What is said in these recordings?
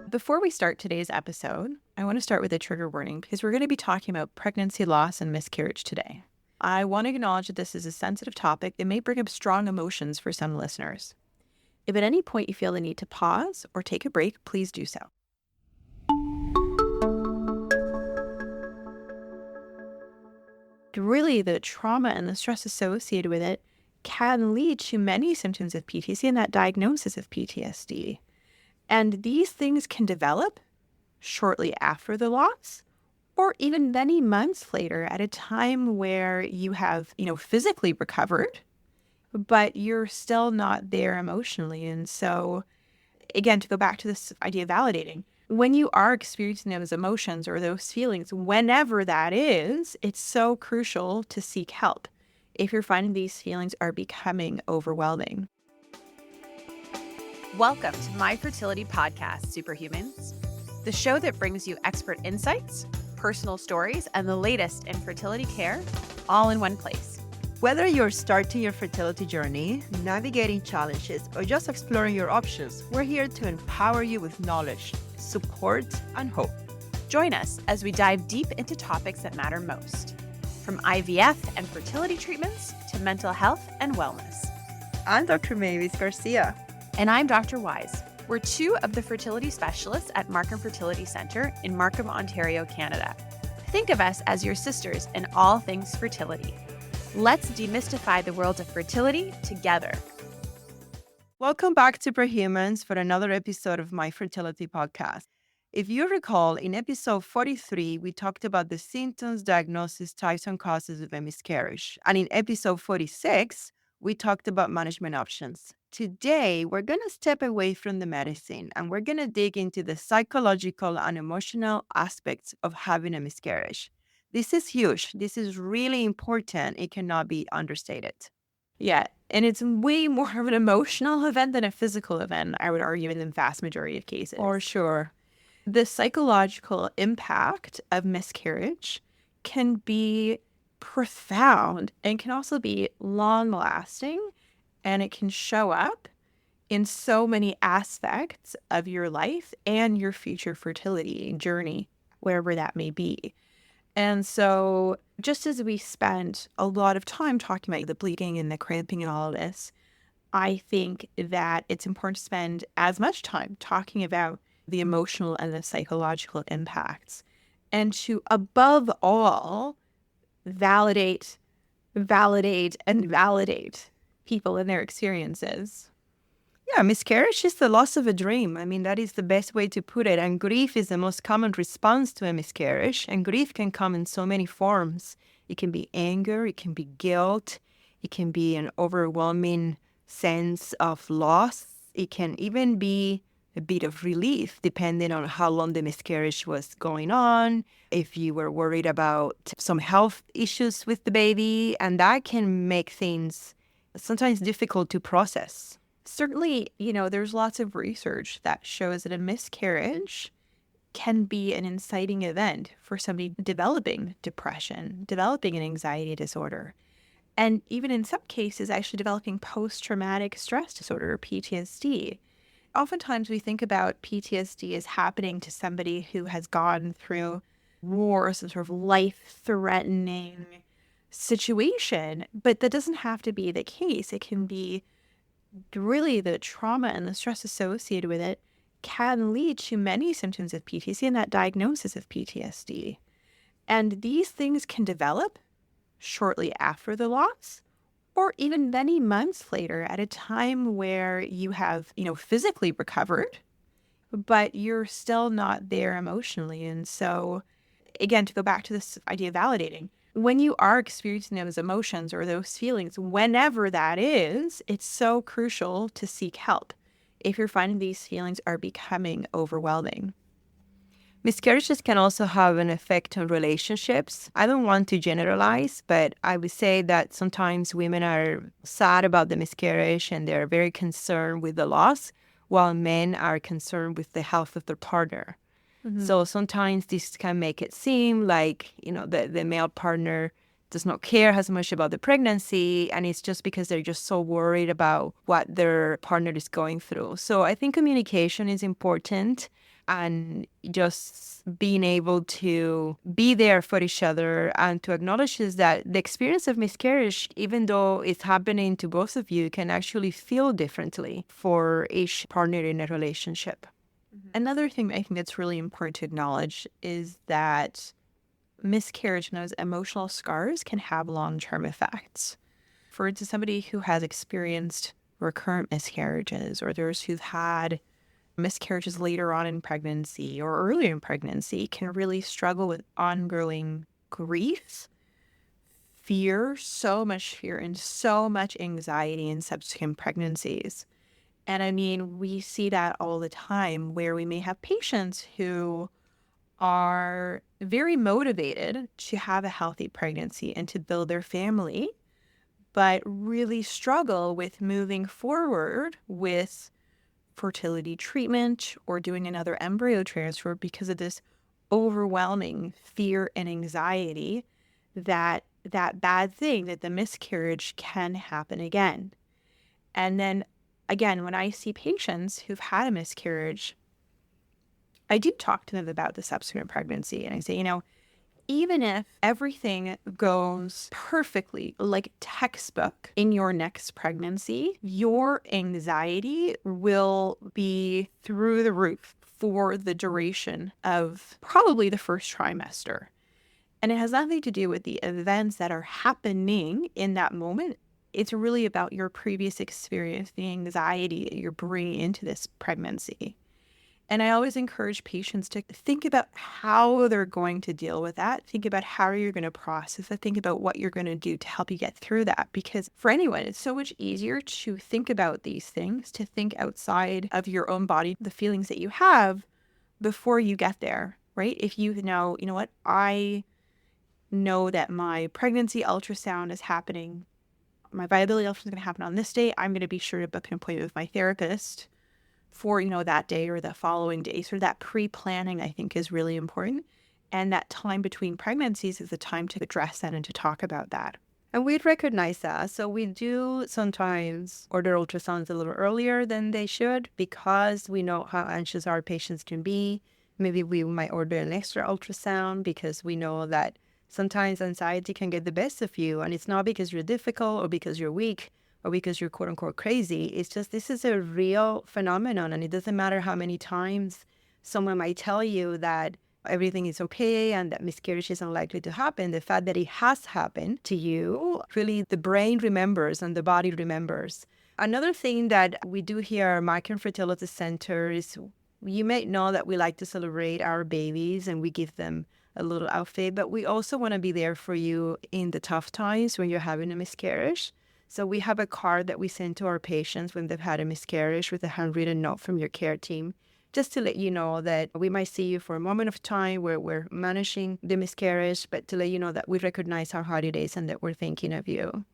Before we start today's episode, I want to start with a trigger warning because we're going to be talking about pregnancy loss and miscarriage today. I want to acknowledge that this is a sensitive topic that may bring up strong emotions for some listeners. If at any point you feel the need to pause or take a break, please do so. Really, the trauma and the stress associated with it can lead to many symptoms of PTSD and that diagnosis of PTSD. And these things can develop shortly after the loss or even many months later at a time where you have, physically recovered, but you're still not there emotionally. And so, again, to go back to this idea of validating, when you are experiencing those emotions or those feelings, whenever that is, it's so crucial to seek help if you're finding these feelings are becoming overwhelming. Welcome to my fertility podcast, Superhumans, the show that brings you expert insights, personal stories, and the latest in fertility care, all in one place. Whether you're starting your fertility journey, navigating challenges, or just exploring your options, we're here to empower you with knowledge, support, and hope. Join us as we dive deep into topics that matter most, from IVF and fertility treatments to mental health and wellness. I'm Dr. Mavis Garcia. And I'm Dr. Wise. We're two of the fertility specialists at Markham Fertility Centre in Markham, Ontario, Canada. Think of us as your sisters in all things fertility. Let's demystify the world of fertility together. Welcome back to Superhumans for another episode of my fertility podcast. If you recall, in episode 43, we talked about the symptoms, diagnosis, types, and causes of a miscarriage. And in episode 46, we talked about management options. Today, we're going to step away from the medicine and we're going to dig into the psychological and emotional aspects of having a miscarriage. This is huge. This is really important. It cannot be understated. Yeah, and it's way more of an emotional event than a physical event, I would argue, in the vast majority of cases. For sure. The psychological impact of miscarriage can be profound and can also be long-lasting, and it can show up in so many aspects of your life and your future fertility journey, wherever that may be. And so just as we spent a lot of time talking about the bleeding and the cramping and all of this, I think that it's important to spend as much time talking about the emotional and the psychological impacts, and to, above all, validate people and their experiences. Yeah, miscarriage is the loss of a dream. I mean, that is the best way to put it. And grief is the most common response to a miscarriage. And grief can come in so many forms. It can be anger, it can be guilt, it can be an overwhelming sense of loss. It can even be a bit of relief, depending on how long the miscarriage was going on, if you were worried about some health issues with the baby, and that can make things sometimes difficult to process. Certainly, there's lots of research that shows that a miscarriage can be an inciting event for somebody developing depression, developing an anxiety disorder, and even in some cases, actually developing post-traumatic stress disorder, or PTSD. Oftentimes, we think about PTSD as happening to somebody who has gone through war, some sort of life-threatening situation, but that doesn't have to be the case. It can be really the trauma and the stress associated with it can lead to many symptoms of PTSD and that diagnosis of PTSD. And these things can develop shortly after the loss or even many months later at a time where you have, physically recovered, but you're still not there emotionally. And so, again, to go back to this idea of validating, when you are experiencing those emotions or those feelings, whenever that is, it's so crucial to seek help if you're finding these feelings are becoming overwhelming. Miscarriages can also have an effect on relationships. I don't want to generalize, but I would say that sometimes women are sad about the miscarriage and they're very concerned with the loss, while men are concerned with the health of their partner. Mm-hmm. So sometimes this can make it seem like, the male partner does not care as much about the pregnancy, and it's just because they're just so worried about what their partner is going through. So I think communication is important, and just being able to be there for each other and to acknowledge is that the experience of miscarriage, even though it's happening to both of you, can actually feel differently for each partner in a relationship. Another thing I think that's really important to acknowledge is that miscarriage and those emotional scars can have long-term effects. For instance, somebody who has experienced recurrent miscarriages, or those who've had miscarriages later on in pregnancy or earlier in pregnancy, can really struggle with ongoing grief, fear, so much fear, and so much anxiety in subsequent pregnancies. And I mean, we see that all the time where we may have patients who are very motivated to have a healthy pregnancy and to build their family, but really struggle with moving forward with fertility treatment or doing another embryo transfer because of this overwhelming fear and anxiety that bad thing, that the miscarriage can happen again. And then again, when I see patients who've had a miscarriage, I do talk to them about the subsequent pregnancy. And I say, even if everything goes perfectly, like textbook in your next pregnancy, your anxiety will be through the roof for the duration of probably the first trimester. And it has nothing to do with the events that are happening in that moment. It's really about your previous experience, the anxiety that you're bringing into this pregnancy. And I always encourage patients to think about how they're going to deal with that. Think about how you're going to process it. Think about what you're going to do to help you get through that. Because for anyone, it's so much easier to think about these things, to think outside of your own body, the feelings that you have before you get there, right? If you know what, I know that my pregnancy ultrasound is happening. My viability ultrasound is going to happen on this day. I'm going to be sure to book an appointment with my therapist for, that day or the following day. So that pre-planning, I think, is really important. And that time between pregnancies is the time to address that and to talk about that. And we recognize that. So we do sometimes order ultrasounds a little earlier than they should because we know how anxious our patients can be. Maybe we might order an extra ultrasound because we know that sometimes anxiety can get the best of you. And it's not because you're difficult or because you're weak or because you're quote unquote crazy. It's just this is a real phenomenon. And it doesn't matter how many times someone might tell you that everything is okay and that miscarriage is unlikely to happen. The fact that it has happened to you, really the brain remembers and the body remembers. Another thing that we do here at Markham Fertility Center is you may know that we like to celebrate our babies and we give them a little outfit, but we also want to be there for you in the tough times when you're having a miscarriage. So we have a card that we send to our patients when they've had a miscarriage with a handwritten note from your care team, just to let you know that we might see you for a moment of time where we're managing the miscarriage, but to let you know that we recognize how hard it is and that we're thinking of you.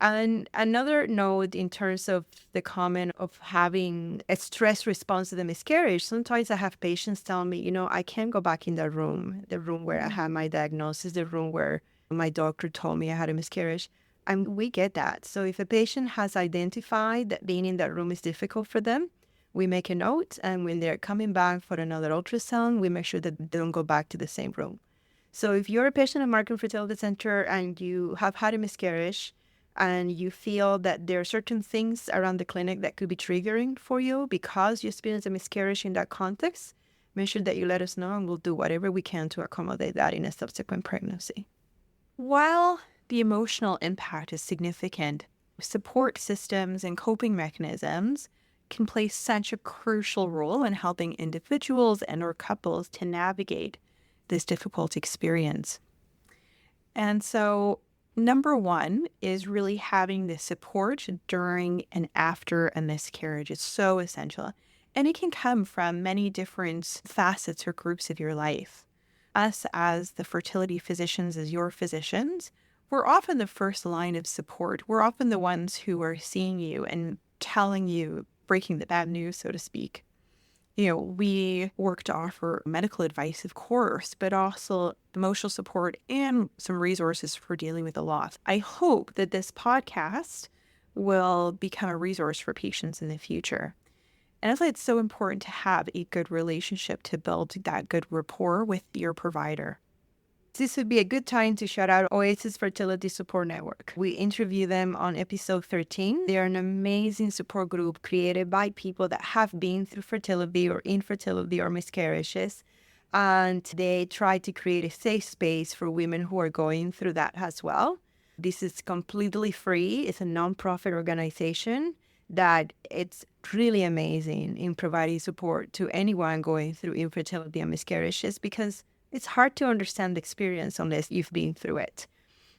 And another note in terms of the comment of having a stress response to the miscarriage, sometimes I have patients tell me, I can't go back in the room where I had my diagnosis, the room where my doctor told me I had a miscarriage. And we get that. So if a patient has identified that being in that room is difficult for them, we make a note. And when they're coming back for another ultrasound, we make sure that they don't go back to the same room. So if you're a patient at Markham Fertility Center and you have had a miscarriage and you feel that there are certain things around the clinic that could be triggering for you because you experienced a miscarriage in that context, make sure that you let us know and we'll do whatever we can to accommodate that in a subsequent pregnancy. While the emotional impact is significant, support systems and coping mechanisms can play such a crucial role in helping individuals and or couples to navigate this difficult experience. And so number one is really having the support during and after a miscarriage is so essential. And it can come from many different facets or groups of your life. Us as the fertility physicians, as your physicians, we're often the first line of support. We're often the ones who are seeing you and telling you, breaking the bad news, so to speak. We work to offer medical advice, of course, but also emotional support and some resources for dealing with the loss. I hope that this podcast will become a resource for patients in the future. And that's why it's so important to have a good relationship to build that good rapport with your provider. This would be a good time to shout out Oasis Fertility Support Network. We interview them on episode 13. They are an amazing support group created by people that have been through fertility or infertility or miscarriages. And they try to create a safe space for women who are going through that as well. This is completely free. It's a nonprofit organization that it's really amazing in providing support to anyone going through infertility and miscarriages, because it's hard to understand the experience unless you've been through it.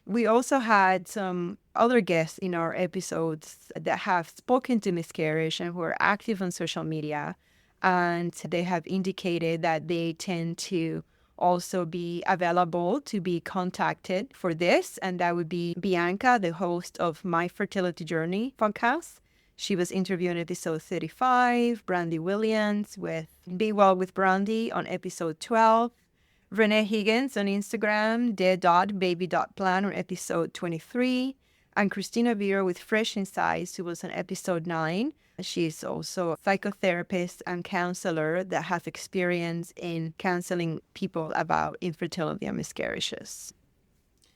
We also had some other guests in our episodes that have spoken to miscarriage and who are active on social media. And they have indicated that they tend to also be available to be contacted for this. And that would be Bianca, the host of My Fertility Journey podcast. She was interviewed in episode 35, Brandy Williams with Be Well with Brandy on episode 12, Renee Higgins on Instagram, de.baby.plan on episode 23, and Christina Vera with Fresh Insights, who was on episode 9. She's also a psychotherapist and counselor that has experience in counseling people about infertility and miscarriages.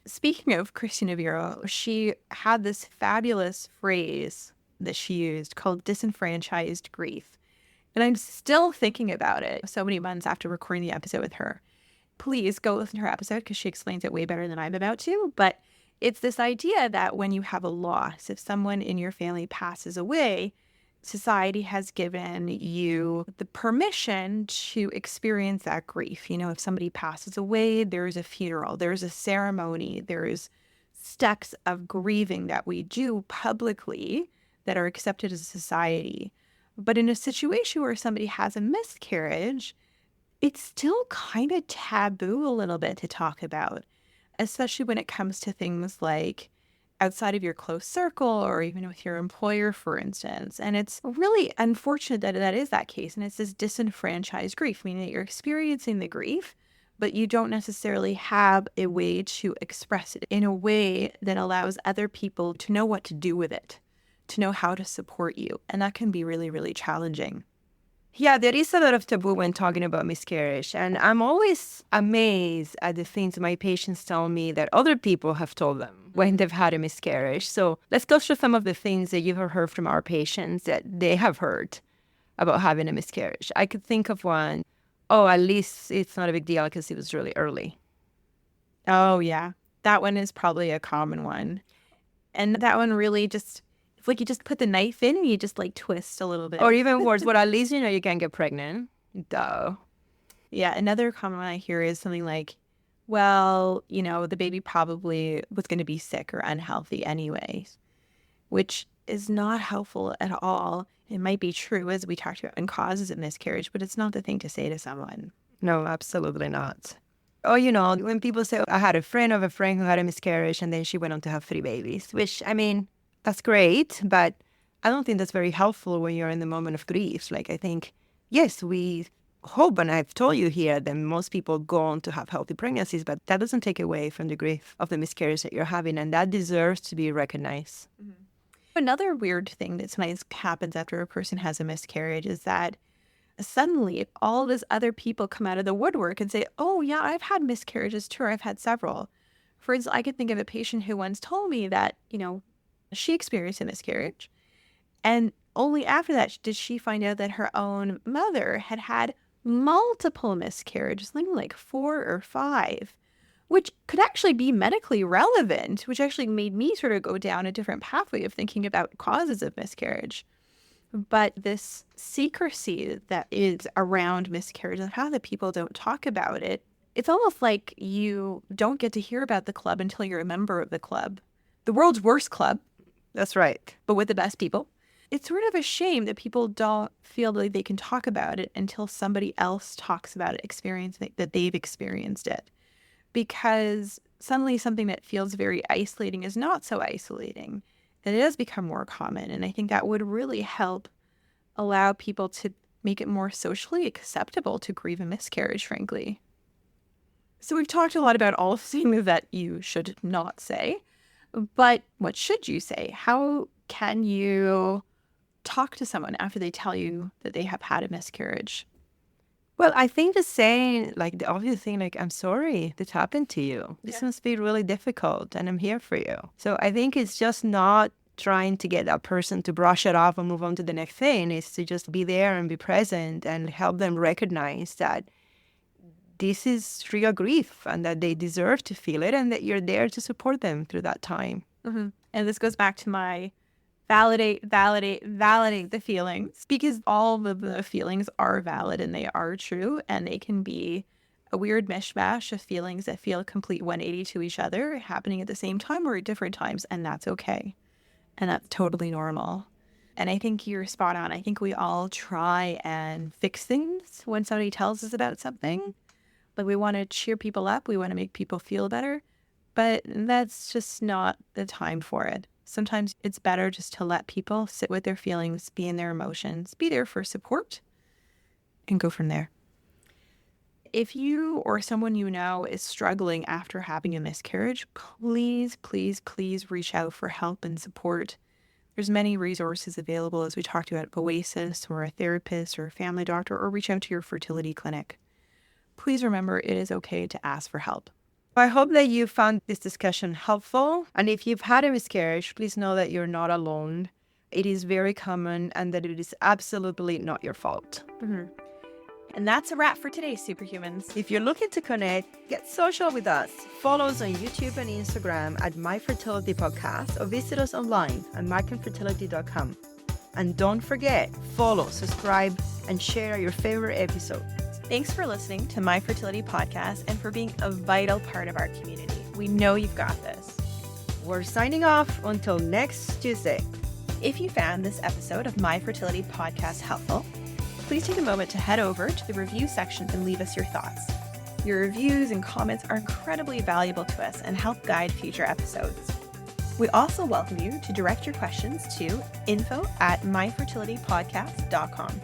Speaking of Christina Vera, she had this fabulous phrase that she used called disenfranchised grief. And I'm still thinking about it so many months after recording the episode with her. Please go listen to her episode because she explains it way better than I'm about to. But it's this idea that when you have a loss, if someone in your family passes away, society has given you the permission to experience that grief. You know, if somebody passes away, there's a funeral, there's a ceremony, there's steps of grieving that we do publicly that are accepted as a society. But in a situation where somebody has a miscarriage, it's still kind of taboo a little bit to talk about, especially when it comes to things like outside of your close circle or even with your employer, for instance. And it's really unfortunate that that is that case. And it's this disenfranchised grief, meaning that you're experiencing the grief, but you don't necessarily have a way to express it in a way that allows other people to know what to do with it, to know how to support you. And that can be really, really challenging. Yeah, there is a lot of taboo when talking about miscarriage. And I'm always amazed at the things my patients tell me that other people have told them when they've had a miscarriage. So let's go through some of the things that you've heard from our patients that they have heard about having a miscarriage. I could think of one. Oh, at least it's not a big deal because it was really early. Oh, yeah. That one is probably a common one. And that one really just... it's like you just put the knife in and you just like twist a little bit. Or even worse, well, at least you know you can't get pregnant. Duh. Yeah, another common one I hear is something like, well, you know, the baby probably was going to be sick or unhealthy anyways, which is not helpful at all. It might be true, as we talked about, in causes of miscarriage, but it's not the thing to say to someone. No, absolutely not. Oh, you know, when people say, I had a friend of a friend who had a miscarriage and then she went on to have 3 babies, which, I mean, that's great, but I don't think that's very helpful when you're in the moment of grief. Like, I think, yes, we hope, and I've told you here, that most people go on to have healthy pregnancies, but that doesn't take away from the grief of the miscarriage that you're having, and that deserves to be recognized. Mm-hmm. Another weird thing that sometimes happens after a person has a miscarriage is that suddenly all these other people come out of the woodwork and say, oh, yeah, I've had miscarriages too, or I've had several. For instance, I could think of a patient who once told me that, you know, she experienced a miscarriage, and only after that did she find out that her own mother had had multiple miscarriages, something like 4 or 5, which could actually be medically relevant, which actually made me sort of go down a different pathway of thinking about causes of miscarriage. But this secrecy that is around miscarriage and how the people don't talk about it, it's almost like you don't get to hear about the club until you're a member of the club. The world's worst club. That's right. But with the best people. It's sort of a shame that people don't feel like they can talk about it until somebody else talks about it, that they've experienced it. Because suddenly something that feels very isolating is not so isolating. And it has become more common. And I think that would really help allow people to make it more socially acceptable to grieve a miscarriage, frankly. So we've talked a lot about all things that you should not say. But what should you say? How can you talk to someone after they tell you that they have had a miscarriage? Well, I think the saying, like the obvious thing, like, I'm sorry this happened to you. This must be really difficult and I'm here for you. So I think it's just not trying to get that person to brush it off and move on to the next thing. It's to just be there and be present and help them recognize that this is real grief and that they deserve to feel it and that you're there to support them through that time. Mm-hmm. And this goes back to my validate the feelings, because all of the feelings are valid and they are true, and they can be a weird mishmash of feelings that feel a complete 180 to each other, happening at the same time or at different times, and that's okay. And that's totally normal. And I think you're spot on. I think we all try and fix things when somebody tells us about something. Like, we want to cheer people up, we want to make people feel better, but that's just not the time for it. Sometimes it's better just to let people sit with their feelings, be in their emotions, be there for support, and go from there. If you or someone you know is struggling after having a miscarriage, please, please, please reach out for help and support. There's many resources available, as we talked about, Oasis or a therapist or a family doctor, or reach out to your fertility clinic. Please remember, it is okay to ask for help. I hope that you found this discussion helpful. And if you've had a miscarriage, please know that you're not alone. It is very common and that it is absolutely not your fault. Mm-hmm. And that's a wrap for today, Superhumans. If you're looking to connect, get social with us. Follow us on YouTube and Instagram at My Fertility Podcast, or visit us online at markandfertility.com. And don't forget, follow, subscribe, and share your favorite episode. Thanks for listening to My Fertility Podcast and for being a vital part of our community. We know you've got this. We're signing off until next Tuesday. If you found this episode of My Fertility Podcast helpful, please take a moment to head over to the review section and leave us your thoughts. Your reviews and comments are incredibly valuable to us and help guide future episodes. We also welcome you to direct your questions to info@myfertilitypodcast.com.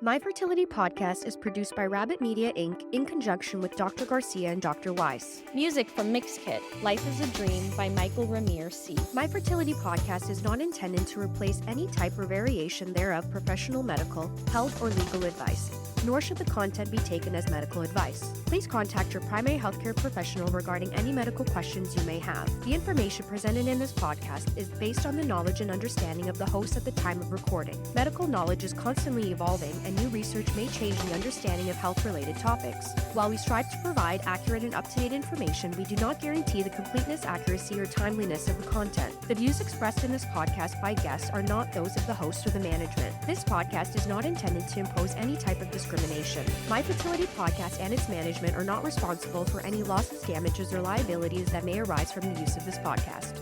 My Fertility Podcast is produced by Rabbit Media Inc. in conjunction with Dr. Garcia and Dr. Weiss. Music from Mixkit, Life is a Dream by Michael Ramirez C. My Fertility Podcast is not intended to replace any type or variation thereof professional medical, health, or legal advice, nor should the content be taken as medical advice. Please contact your primary healthcare professional regarding any medical questions you may have. The information presented in this podcast is based on the knowledge and understanding of the host at the time of recording. Medical knowledge is constantly evolving, and new research may change the understanding of health-related topics. While we strive to provide accurate and up-to-date information, we do not guarantee the completeness, accuracy, or timeliness of the content. The views expressed in this podcast by guests are not those of the host or the management. This podcast is not intended to impose any type of discrimination. My Fertility Podcast and its management are not responsible for any losses, damages, or liabilities that may arise from the use of this podcast.